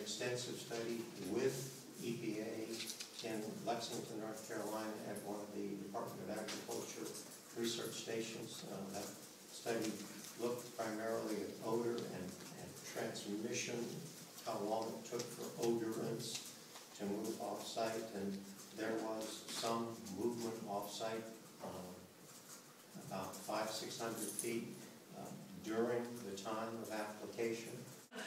extensive study with EPA in Lexington, North Carolina, at one of the Department of Agriculture research stations. That study looked primarily at odor and transmission, how long it took for odorants to move off-site, and there was some movement off-site, about 500–600 feet during the time of application.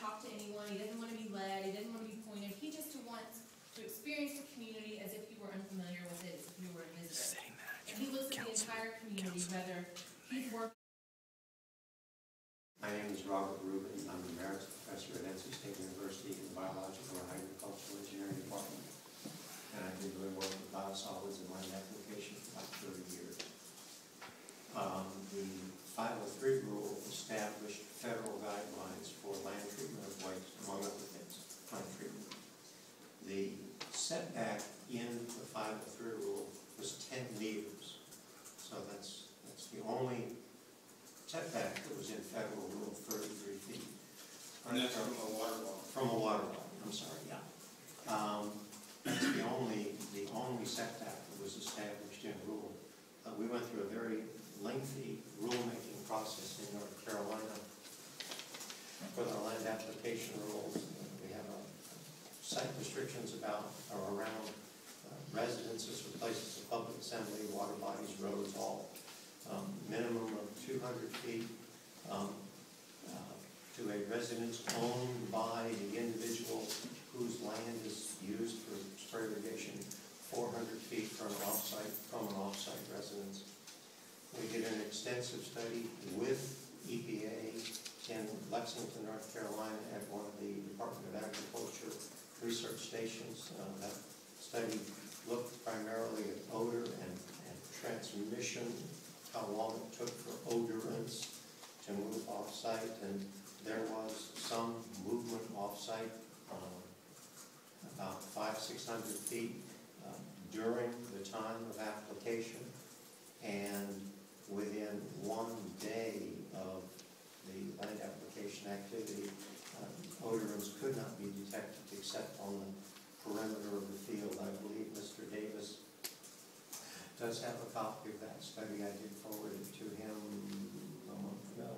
Talk to anyone. He doesn't want to be led. He doesn't want to be pointed. He just wants to experience the community as if you were unfamiliar with it, as if you were a visitor. And he looks at the entire community, whether he's working. My name is Robert Rubin. I'm an emeritus professor at NC State University in the Biological and Agricultural Engineering Department. And I've been doing work with biosolids and land application for about 30 years. The 503 rule established federal guidelines for land treatment of waste, among other things, land treatment. The setback in the 503 rule was 10 meters. So that's the only setback that was in federal rule, 33 feet. And that's from a water body. From a water body, I'm sorry, yeah. That's the only setback that was established in rule. We went through a very lengthy rulemaking process in North Carolina for the land application rules. We have site restrictions about or around residences or places of public assembly, water bodies, roads, all. Minimum of 200 feet to a residence owned by the individual whose land is used for spray irrigation, 400 feet from an off-site residence. We did an extensive study with EPA in Lexington, North Carolina, at one of the Department of Agriculture research stations. That study looked primarily at odor and transmission, how long it took for odorants to move off-site, and there was some movement off-site, about 500–600 feet during the time of application, and within 1 day of the land application activity, odorants could not be detected except on the perimeter of the field. I believe Mr. Davis does have a copy of that study. I did forward it to him a month ago.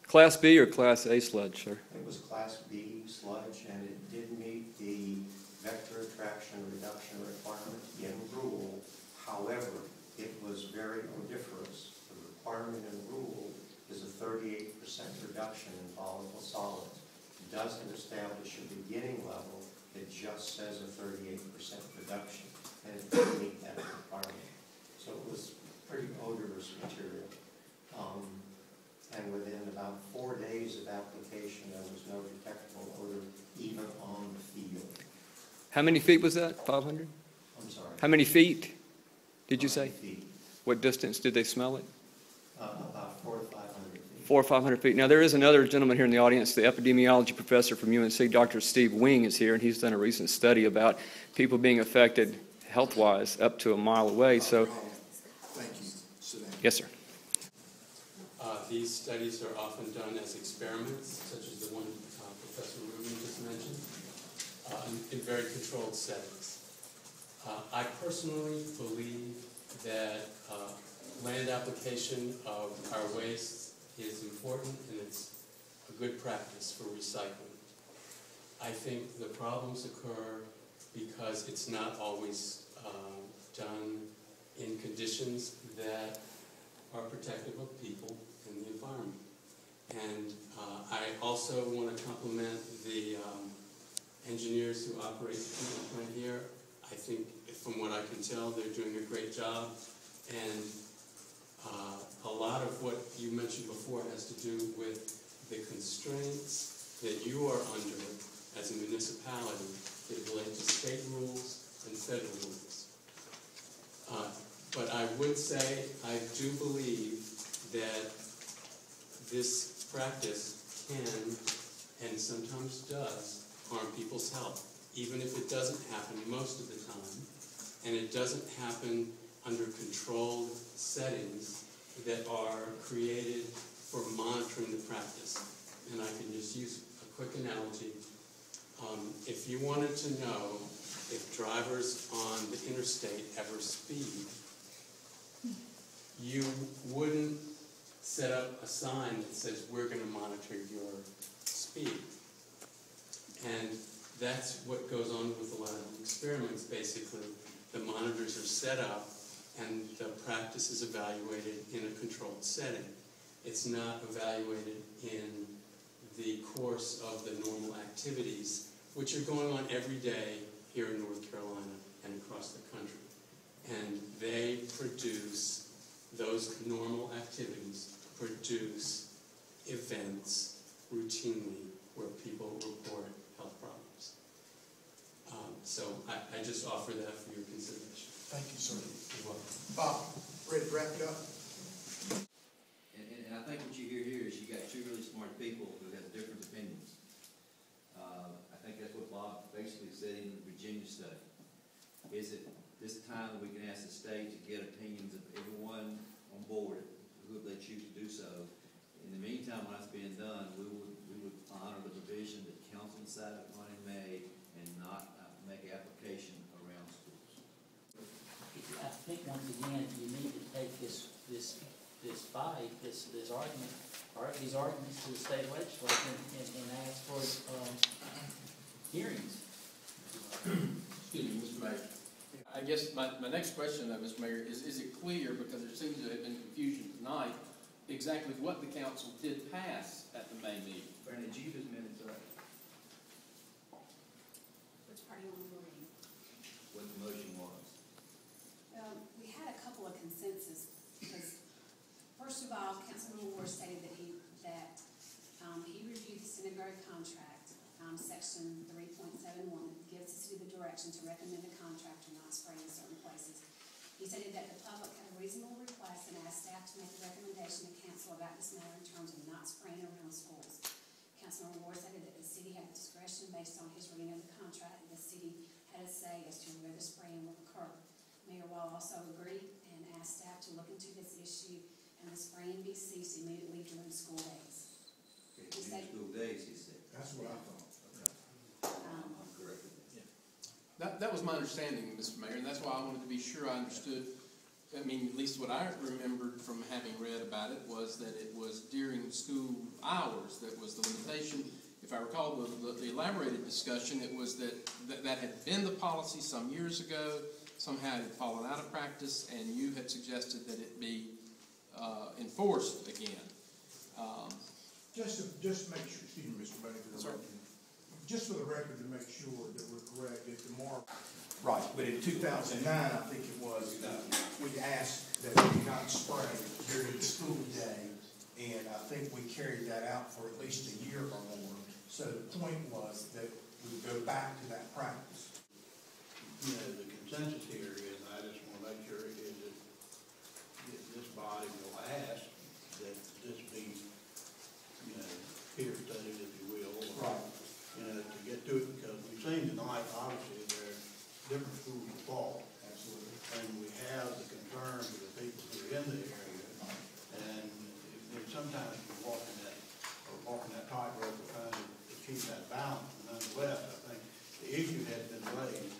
Class B or Class A sludge, sir? It was Class B sludge, and it did meet the vector attraction reduction requirement in rule. However, it was very odoriferous. The requirement in rule is a 38% reduction in volatile solids. It doesn't establish a beginning level. It just says a 38% reduction, and it didn't meet that requirement. So it was pretty odorous material. And within about 4 days of application, there was no detectable odor even on the field. How many feet was that? 500? I'm sorry. How many feet did you say? Feet. What distance did they smell it? About 400 to 500 feet. 400 or 500 feet. Now, there is another gentleman here in the audience, the epidemiology professor from UNC, Dr. Steve Wing, is here, and he's done a recent study about people being affected health-wise up to a mile away. So, thank you. Sit down. yes, sir. These studies are often done as experiments, such as the one Professor Rubin just mentioned, in very controlled settings. I personally believe that land application of our waste is important, and it's a good practice for recycling. I think the problems occur because it's not always done in conditions that are protective of people and the environment. And I also want to compliment the engineers who operate the treatment plant here. I think, from what I can tell, they're doing a great job. And a lot of what you mentioned before has to do with the constraints that you are under as a municipality that relate to state rules and federal rules. But I would say I do believe that this practice can, and sometimes does, harm people's health, even if it doesn't happen most of the time, and it doesn't happen under controlled settings that are created for monitoring the practice. And I can just use a quick analogy. If you wanted to know if drivers on the interstate ever speed, you wouldn't set up a sign that says, we're going to monitor your speed. And that's what goes on with a lot of experiments, basically. The monitors are set up and the practice is evaluated in a controlled setting. It's not evaluated in the course of the normal activities, which are going on every day here in North Carolina and across the country. And they produce, those normal activities produce events routinely where people report health problems. So I just offer that for your consideration. Thank you, sir. You're welcome. Bob, ready to wrap it up? And I think what you hear here is you got two really smart people who have different opinions. I think that's what Bob basically said in the Virginia study. Is it this time we can ask the state to get opinions of everyone on board, who they choose to do so. In the meantime, when that's being done, we would honor the provision that council decided upon in May and not make application around schools. I think once again, you need to take this fight, this argument, or these arguments to the state legislature and ask for hearings. Excuse me, Mr. Mayor. I guess my next question, though, Mr. Mayor, is it clear, because there seems to have been confusion tonight, exactly what the council did pass at the May meeting? Brandon, did you use minutes, right? Which part do you want to read? What the motion was? We had a couple of consensus, because first of all, Councilman Ward stated that he reviewed the Senator contract, section 3.71, gives the city the direction to recommend a contractor not spray in certain places. He stated that the public had a reasonable request and asked staff to make a recommendation to council about this matter in terms of not spraying around schools. Councilman Ward stated that the city had discretion based on his reading of the contract, and the city had a say as to where the spraying will occur. Mayor Wall also agreed and asked staff to look into this issue and the spraying be ceased immediately during school days. Okay, during school days, he said. That's what I thought. I'm correct with that. That was my understanding, Mr. Mayor, and that's why I wanted to be sure I understood. I mean, at least what I remembered from having read about it was that it was during school hours that was the limitation. If I recall the elaborated discussion, it was that had been the policy some years ago, somehow it had fallen out of practice, and you had suggested that it be enforced again. Just to make sure, excuse me, Mr. Mayor, for the record, just for the record to make sure that we're correct, that tomorrow. Right, but in 2009, I think it was, we asked that we not spray during the school day, and I think we carried that out for at least a year or more. So the point was that we go back to that practice. You know, the consensus here is, I just want to make sure, is that this body will ask that this be, you know, peer studied, if you will, or, Right. you know, to get to it, because we've seen tonight, obviously, there are different schools of thought. Absolutely. And we have the concerns of the people who are in the area, and sometimes we're walking that tightrope, trying to keep that balance, and nonetheless, I think the issue has been raised,